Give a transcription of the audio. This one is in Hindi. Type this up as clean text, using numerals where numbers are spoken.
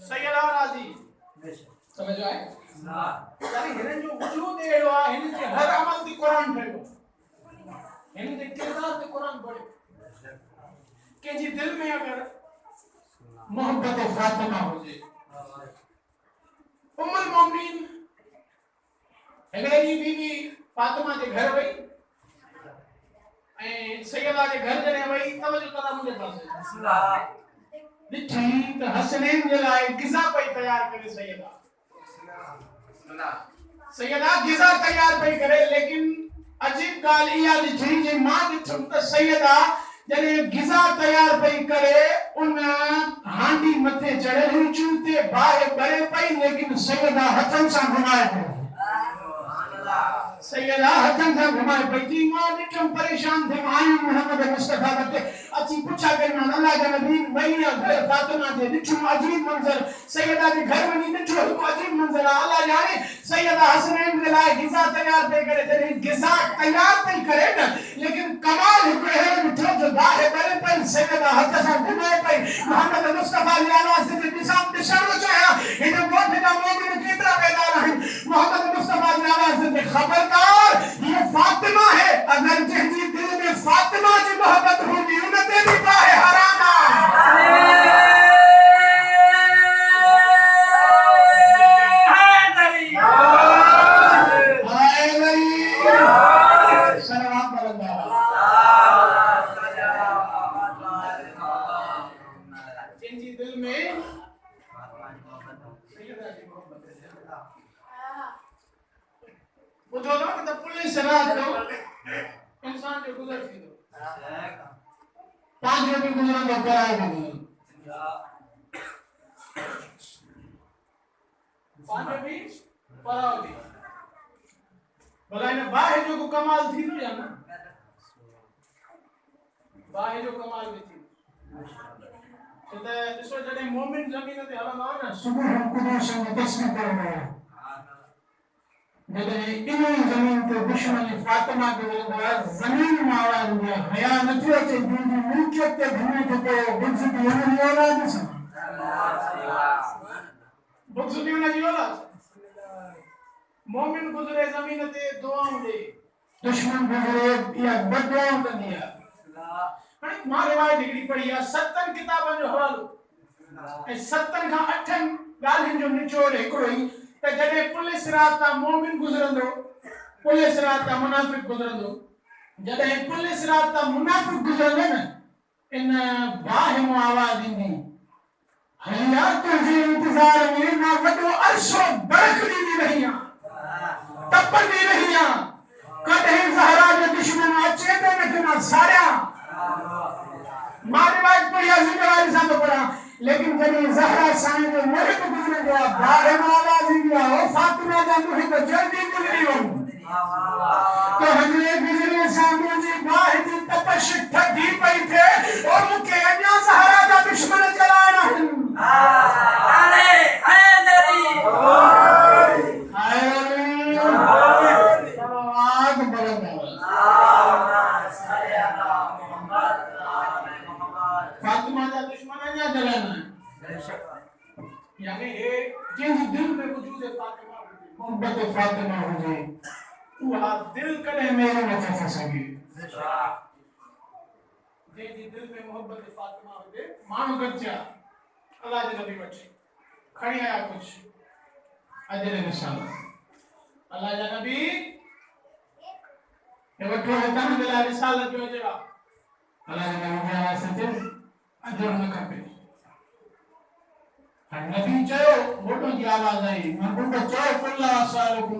सैयदा राजी समझ आए यानी हिनन जो वजूद एड़ो आ हिन जे हर अमल दी कुरान पढ़ो हिन जे किरदार ते कुरान पढ़ो के जी दिल में अगर मोहब्बत फातिमा हो जे उम्मुल मोमिनीन अंग्रेजी बीबी फातिमा के घर वई ए सैयदा के घर जने वई तवज्जो करा मुझे पास दिठी त हसनैन जे लाए गिज़ा पई तैयार करे सैयदा गिज़ा तैयार पई करे लेकिन अजीब गाल इया दिठी जे मां दिठम त सैयदा जने गिज़ा तैयार पई करे उन हांडी मथे चढ़े हुई चूते बाहे बरे पई लेकिन सैयदा हथन सा घुमाए पई सैयदा हथन सा घुमाए पई थी मां दिठम परेशान थे आई मोहम्मद मुस्तफा बते अच्छी पूछा गई मां अल्लाह के नबी वही घर फातिमा दे दिठम अजीब मंजर सैयदा के घर में दिठो अजीब मंजर अल्लाह जाने सैयदा हसनैन के लाए गिज़ा तैयार पे करे जने गिज़ा तैयार पे करे न लेकिन कमाल है दिठो जो बाहे बरे पई सैयदा हथ सा घुमाए पई मोहम्मद मुस्तफा जी आवाज से निशान निशान चाहे इन बहुत का मोमिन कितना पैदा रहे मोहम्मद मुस्तफा जी आवाज से खबरदार ये फातिमा है अगर जहदी दिल में फातिमा की मोहब्बत होगी उन्नते भी बाहे हराम बुझो ना कि पुलिस रात को इंसान जो गुजर थी दो 5 भी गुजरन तो कराए नहीं 5 भी पराव दी भला इन बाहे जो को कमाल थी तो या ना बाहे जो कमाल भी थी तो इसो जने मोमिन जमीन ते हलंदा ना सुबह कुदूस में तस्बीह करना जदे इन जमीन पे दुश्मन फातिमा के जमीन में आवाज हुआ हया नथियो के दीदी मुल्कियत के घने के बुज़ दी न औलाद से बुज़ दी न औलाद मोमिन गुजरे जमीन ते दुआओं दे दुश्मन गुजरे या बदुआओं दिया हां मां रिवायत हिकड़ी पढ़ी है 7 किताबन जो हवालो ए 7 का 8 गालिन जो निचोड़ हिकड़ो ही त जडे पुलिस रात ता मोमिन गुजरंदो पुलिस रात ता मुनाफिक गुजरंदो जडे पुलिस रात ता मुनाफिक गुजरंदो न इन बाहे मो आवाज इंदी हया तुझे इंतजार में ना वडो अरशो बरकती दी रहिया तपर दी रहिया कदे ज़हरा जो दुश्मन अचे तो न सारा मारे बात पढ़िया जिम्मेवारी सां पढ़ा लेकिन जब ज़हरा साईं जो मोहित गुजरे गया बारे में आवाज दिया ओ फातिमा दा मोहित जल्दी गुजरी हो तो हजरे गुजरे सामने जी बाहे दी तपश ठगी पई थे और मुके अन्या ज़हरा का दुश्मन चलाना अरे हैदरी चलो आग बुलंद फातिमा दा दुश्मन अन्या चलाना यानी ये जिस दिल में वजूद फातिमा मोहब्बत फातिमा हो जाए वो दिल कने मेरे न थे सके जे दिल में मोहब्बत फातिमा हो जाए मानो गच्चा अल्लाह के नबी बच्चे खड़ी आया कुछ अजर निशान अल्लाह के नबी ये वठो तन दिला रिसालत जो जरा अल्लाह के नबी आया सचे अजर न खपे नबी चयो मोटो जी आवाज आई मैं बुंदो चयो कुल्ला साल